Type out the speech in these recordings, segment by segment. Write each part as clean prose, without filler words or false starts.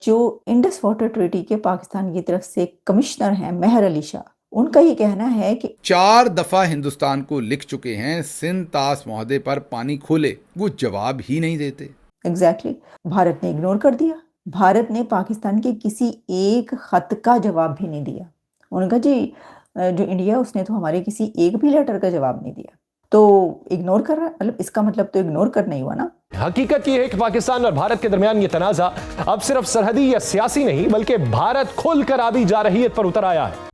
जो Indus water treaty के पाकिस्तान की तरफ से कमिश्नर हैं मेहर अली शाह, उनका ये कहना है कि 4 दफा हिंदुस्तान को लिख चुके हैं सिंध तास महोदय पर पानी खोले, वो जवाब ही नहीं देते। एग्जैक्टली भारत ने इग्नोर कर दिया। भारत ने पाकिस्तान के किसी एक खत का जवाब भी नहीं दिया। उनका जी जो इंडिया उसने तो हमारे किसी एक भी लेटर का जवाब नहीं दिया, तो इग्नोर कर रहा है। मतलब इसका मतलब तो इग्नोर करना ही हुआ ना। हकीकत यह है कि पाकिस्तान और भारत के दरमियान ये तनाजा अब सिर्फ सरहदी या सियासी नहीं बल्कि भारत खुलकर आबी जारहियत पर उतर आया है।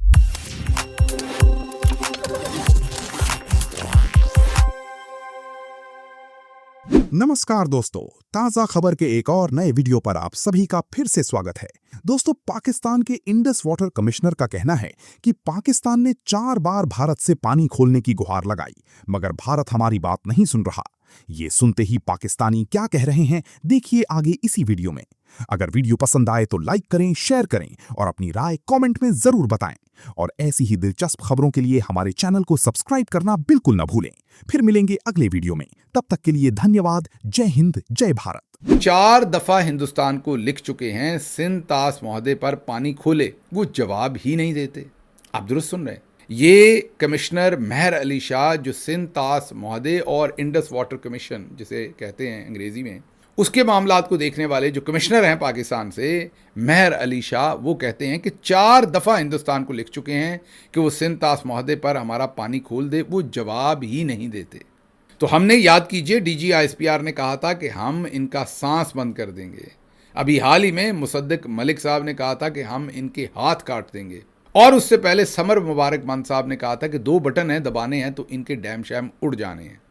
नमस्कार दोस्तों, ताजा खबर के एक और नए वीडियो पर आप सभी का फिर से स्वागत है। दोस्तों, पाकिस्तान के इंडस वाटर कमिश्नर का कहना है कि पाकिस्तान ने 4 बार भारत से पानी खोलने की गुहार लगाई, मगर भारत हमारी बात नहीं सुन रहा। ये सुनते ही पाकिस्तानी क्या कह रहे हैं, देखिए आगे इसी वीडियो में। अगर वीडियो पसंद आए तो लाइक करें, शेयर करें और अपनी राय कमेंट में जरूर बताएं। और ऐसी ही दिलचस्प खबरों के लिए हमारे चैनल को सब्सक्राइब करना बिल्कुल न भूलें। फिर मिलेंगे अगले वीडियो में, तब तक के लिए धन्यवाद। जय हिंद, जय भारत। 4 दफा हिंदुस्तान को लिख चुके हैं सिंध तास महोदय पर पानी खोले, वो जवाब ही नहीं देते। आप दुरुस्त सुन रहे हैं। ये कमिश्नर मेहर अली शाह, जो सिंध तास महोदय और इंडस वाटर कमीशन जिसे कहते हैं अंग्रेजी में, उसके मामलात को देखने वाले जो कमिश्नर हैं पाकिस्तान से, मेहर अली शाह, वो कहते हैं कि 4 दफ़ा हिंदुस्तान को लिख चुके हैं कि वो सिंध तास महोदय पर हमारा पानी खोल दे, वो जवाब ही नहीं देते। तो हमने, याद कीजिए, DG ISPR ने कहा था कि हम इनका सांस बंद कर देंगे। अभी हाल ही में मुसद्दिक मलिक साहब ने कहा था कि हम इनके हाथ काट देंगे, और उससे पहले समर मुबारक मान साहब ने कहा था कि 2 बटन हैं दबाने हैं तो इनके डैम शैम उड़ जाने हैं।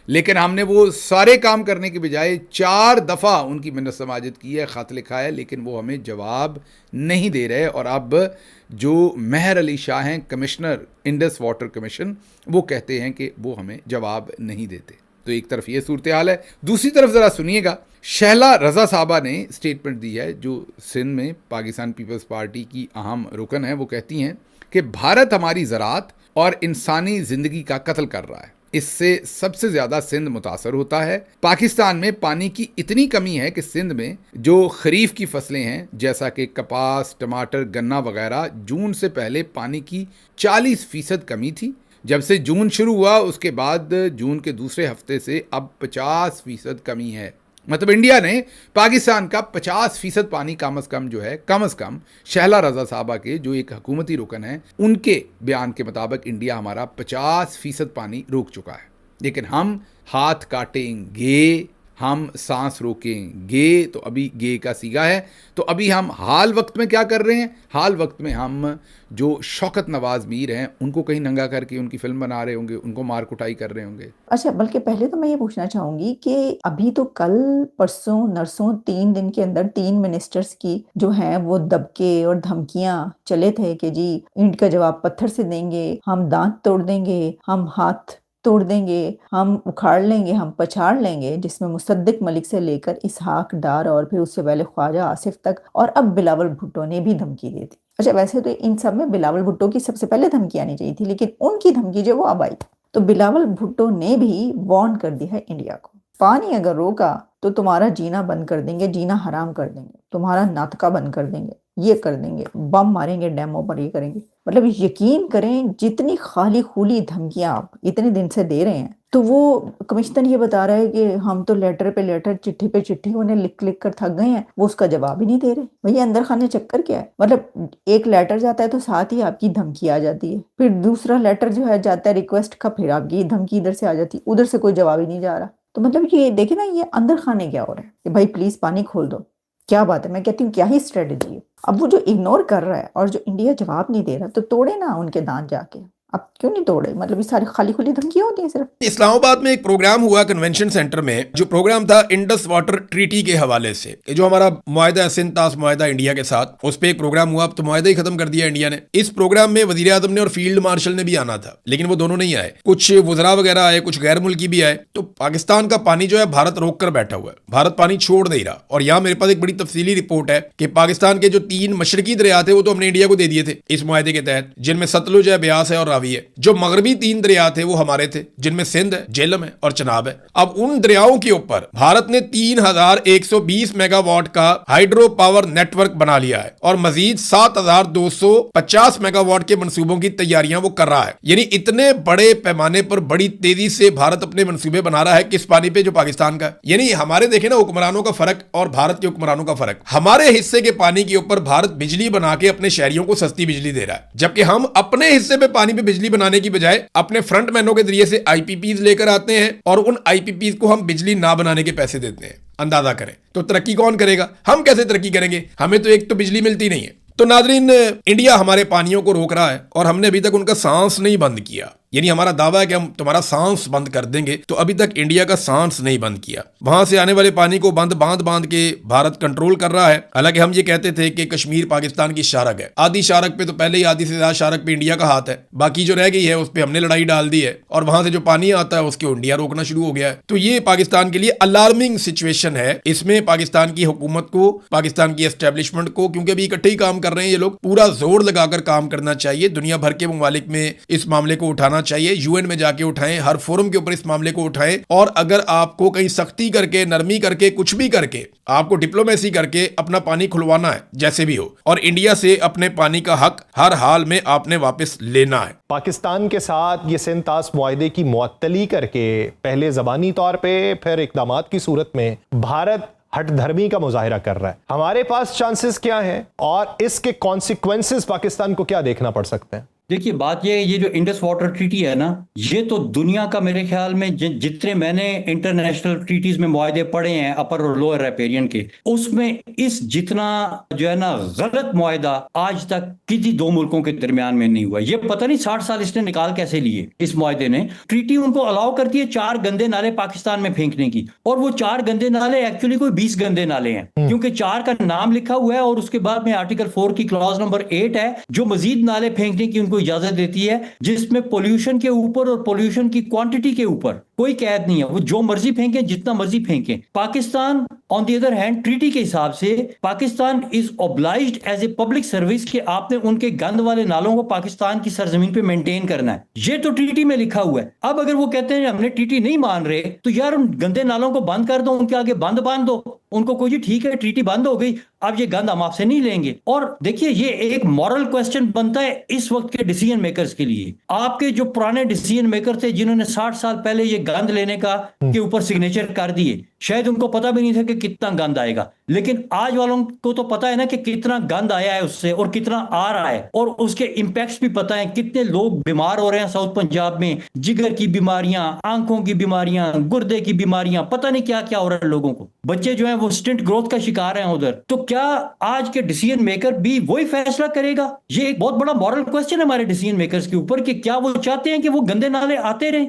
लेकिन हमने वो सारे काम करने के बजाय 4 दफ़ा उनकी मिन्नत समाजत की है, ख़त लिखा है, लेकिन वो हमें जवाब नहीं दे रहे। और अब जो मेहर अली शाह हैं, कमिश्नर इंडस वाटर कमीशन, वो कहते हैं कि वो हमें जवाब नहीं देते। तो एक तरफ ये सूरत हाल है, दूसरी तरफ ज़रा सुनिएगा, शहला रज़ा साहबा ने स्टेटमेंट दी है, जो सिंध में पाकिस्तान पीपल्स पार्टी की अहम रुकन है। वो कहती हैं कि भारत हमारी ज़राअत और इंसानी ज़िंदगी का कत्ल कर रहा है, इससे सबसे ज़्यादा सिंध मुतासर होता है। पाकिस्तान में पानी की इतनी कमी है कि सिंध में जो खरीफ की फसलें हैं, जैसा कि कपास, टमाटर, गन्ना वगैरह, जून से पहले पानी की 40% कमी थी। जब से जून शुरू हुआ उसके बाद जून के दूसरे हफ्ते से अब 50% कमी है। मतलब इंडिया ने पाकिस्तान का 50% पानी कम अज़ कम शहला रज़ा साहबा के, जो एक हुकूमती रुकन है, उनके बयान के मुताबिक इंडिया हमारा 50% पानी रोक चुका है। लेकिन हम हाथ काटेंगे, हम सांस रोकेंगे, तो अभी गे का सीगा है। तो अभी हम हाल वक्त में क्या कर रहे हैं? हाल वक्त में हम जो शौकत नवाज मीर हैं, उनको कहीं नंगा करके उनकी फिल्म बना रहे होंगे, उनको मार कुटाई कर रहे होंगे। अच्छा, बल्कि पहले तो मैं ये पूछना चाहूंगी कि अभी तो कल परसों नरसों 3 दिन के अंदर 3 मिनिस्टर्स की जो हैं वो दबके और धमकियां चले थे कि जी ईंट का जवाब पत्थर से देंगे, हम दांत तोड़ देंगे, हम हाथ तोड़ देंगे, हम उखाड़ लेंगे, हम पछाड़ लेंगे, जिसमें मुसद्दिक मलिक से लेकर इसहाक डार और फिर उससे पहले ख्वाजा आसिफ तक, और अब बिलावल भुट्टो ने भी धमकी दी थी। अच्छा, वैसे तो इन सब में बिलावल भुट्टो की सबसे पहले धमकी आनी चाहिए थी, लेकिन उनकी धमकी जो वो अब आई। तो बिलावल भुट्टो ने भी वार्न कर दिया है इंडिया को, पानी अगर रोका तो तुम्हारा जीना बंद कर देंगे, जीना हराम कर देंगे, तुम्हारा नाटका बंद कर देंगे, ये कर देंगे, बम मारेंगे डैमों पर, ये करेंगे। मतलब यकीन करें, जितनी खाली खुली धमकियां आप इतने दिन से दे रहे हैं, तो वो कमिश्नर ये बता रहा है कि हम तो लेटर पे लेटर, चिट्ठी पे चिट्ठी उन्हें लिख लिख कर थक गए हैं, वो उसका जवाब ही नहीं दे रहे। भैया अंदर खाने चक्कर क्या है? मतलब एक लेटर जाता है तो साथ ही आपकी धमकी आ जाती है, फिर दूसरा लेटर जो है जाता है रिक्वेस्ट का, फिर आपकी धमकी इधर से आ जाती है, उधर से कोई जवाब ही नहीं जा रहा। तो मतलब ये देखे ना, ये अंदर खाने क्या हो रहा है कि भाई प्लीज पानी खोल दो। क्या बात है, मैं कहती हूँ क्या ही स्ट्रेटेजी है। अब वो जो इग्नोर कर रहा है और जो इंडिया जवाब नहीं दे रहा, तो तोड़े ना उनके दांत जाके। अब क्यों नहीं तोड़े? मतलब ये सारी खाली खुली धमकियां होती हैं सिर्फ। इस्लामाबाद में एक प्रोग्राम हुआ कन्वेंशन सेंटर में, जो प्रोग्राम था इंडस वाटर ट्रीटी के हवाले से, जो हमारा मुआहदा सिंध तास मुआहदा इंडिया के साथ, उस पर एक प्रोग्राम हुआ। अब तो मुआहदा ही खत्म कर दिया इंडिया ने। इस प्रोग्राम में वजीर आजम ने और फील्ड मार्शल ने भी आना था, लेकिन वो दोनों नहीं आए। कुछ वज़रा वगैरह आए, कुछ गैर मुल्की भी आए। तो पाकिस्तान का पानी जो है भारत रोक कर बैठा हुआ है, भारत पानी छोड़ नहीं रहा। और यहाँ मेरे पास एक बड़ी तफसीली रिपोर्ट है कि पाकिस्तान के जो 3 मशरकी दरिया थे, वो तो हमने इंडिया को दे दिए थे इस मुआहदे के तहत, जिनमें सतलुज है, ब्यास है और रावी हुई है। जो मगरबी 3 दरिया थे वो हमारे थे, जिनमें सिंध है, झेलम है और चनाब है। अब उन दरियाओं के ऊपर भारत ने 3120 मेगावाट का हाइड्रो पावर नेटवर्क बना लिया है और मजीद 7250 मेगावाट के मंसूबों की तैयारियां वो कर रहा है। यानी इतने बड़े पैमाने पर बड़ी तेजी से भारत अपने मंसूबे बना रहा है किस पानी पे, जो पाकिस्तान का है। यानी हमारे देखे ना हुक्मरानों का फर्क और भारत के हुक्मरानों का फर्क। हमारे हिस्से के पानी के ऊपर भारत बिजली बना के अपने शहरियों को सस्ती बिजली दे रहा है, जबकि हम अपने हिस्से पे पानी पे बिजली बनाने की बजाय अपने फ्रंटमैनों के जरिए से आईपीपीज लेकर आते हैं और उन आईपीपीज को हम बिजली ना बनाने के पैसे देते हैं। अंदाजा करें तो तरक्की कौन करेगा? हम कैसे तरक्की करेंगे? हमें तो एक तो बिजली मिलती नहीं है। तो नाजरीन, इंडिया हमारे पानियों को रोक रहा है और हमने अभी तक उनका सांस नहीं बंद किया। यानी हमारा दावा है कि हम तुम्हारा सांस बंद कर देंगे, तो अभी तक इंडिया का सांस नहीं बंद किया। वहां से आने वाले पानी को बांध के भारत कंट्रोल कर रहा है। हालांकि हम ये कहते थे कि कश्मीर पाकिस्तान की शारक है, आधी शारक पे तो पहले ही आधी से ज्यादा शारक पे इंडिया का हाथ है, बाकी जो रह गई है उस पर हमने लड़ाई डाल दी है और वहां से जो पानी आता है उसको इंडिया रोकना शुरू हो गया है। तो ये पाकिस्तान के लिए अलार्मिंग सिचुएशन है। इसमें पाकिस्तान की हुकूमत को, पाकिस्तान की एस्टेब्लिशमेंट को, क्योंकि अभी इकट्ठे ही काम कर रहे हैं ये लोग, पूरा जोर लगाकर काम करना चाहिए। दुनिया भर के ममालिक में इस मामले को उठाना चाहिए, यूएन में जाके उठाएं, हर फोरम के ऊपर इस मामले को उठाएं। और अगर आपको कहीं सख्ती करके, नरमी करके, कुछ भी करके, आपको डिप्लोमेसी करके अपना पानी खुलवाना है, जैसे भी हो, और इंडिया से अपने पानी का हक हर हाल में आपने वापस लेना है। पाकिस्तान के साथ ये सिंध-तास मुआहदे की मुअत्तली करके पहले ज़बानी तौर पे, फिर इक़दामात की सूरत में भारत हठधर्मी का मुजाहिरा कर रहा है। हमारे पास चांसेस क्या हैं और इसके कॉन्सिक्वेंसेस पाकिस्तान को क्या देखना पड़ सकते हैं? देखिए, बात ये जो इंडस वाटर ट्रीटी है ना, ये तो दुनिया का मेरे ख्याल में जितने मैंने इंटरनेशनल ट्रीटीज में मुआहदे पढ़े हैं अपर और लोअर रैपेरियन के, उसमें इस जितना जो है ना गलत मुआहदा आज तक किसी दो मुल्कों के दरमियान में नहीं हुआ। ये पता नहीं 60 साल इसने निकाल कैसे लिए इस मुआहदे ने। ट्रीटी उनको अलाउ करती है 4 गंदे नाले पाकिस्तान में फेंकने की, और वो 4 गंदे नाले एक्चुअली कोई 20 गंदे नाले हैं, क्योंकि 4 का नाम लिखा हुआ है और उसके बाद में आर्टिकल 4 की क्लॉज नंबर 8 है जो मजीद नाले फेंकने की उनको इजाजत देती है, जिसमें पोल्यूशन के ऊपर और पोल्यूशन की क्वांटिटी के ऊपर कोई कैद नहीं है। वो जो मर्जी फेंके, जितना मर्जी फेंके। Pakistan on the other hand, treaty के हिसाब से Pakistan is obliged as a public service कि आपने उनके गंद वाले नालों को पाकिस्तान की सरजमीन पे मेंटेन करना है। ये तो ट्रीटी में लिखा हुआ है। अब अगर वो कहते हैं हमने ट्रीटी नहीं मान रहे, तो यार उन गंदे नालों को बंद कर दो, उनके आगे बंद बांध दो, उनको कोई ठीक है ट्रीटी बंद हो गई, अब ये गंद हम आपसे नहीं लेंगे। और देखिए, ये एक मॉरल क्वेश्चन बनता है इस वक्त के डिसीजन मेकर्स के लिए। आपके जो पुराने डिसीजन मेकर थे जिन्होंने 60 साल पहले ये गंद लेने का के ऊपर सिग्नेचर कर दिए, शायद उनको पता भी नहीं था कि कितना गंद आएगा, लेकिन आज वालों को तो पता है ना कि कितना गंद आया है उससे और कितना आ रहा है, और उसके इंपैक्ट्स भी पता है। कितने लोग बीमार हो रहे हैं साउथ पंजाब में, जिगर की बीमारियां, आंखों की बीमारियां, गुर्दे की बीमारियां, पता नहीं क्या क्या हो रहा है लोगों को। बच्चे जो हैं वो स्टिंट ग्रोथ का शिकार हैं उधर। तो क्या आज के डिसीजन मेकर भी वही फैसला करेगा? ये एक बहुत बड़ा मॉरल क्वेश्चन है हमारे डिसीजन मेकर्स के ऊपर कि क्या वो चाहते हैं कि वो गंदे नाले आते रहें।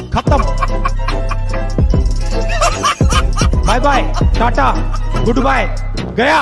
खत्म, bye bye, tata, goodbye, गया।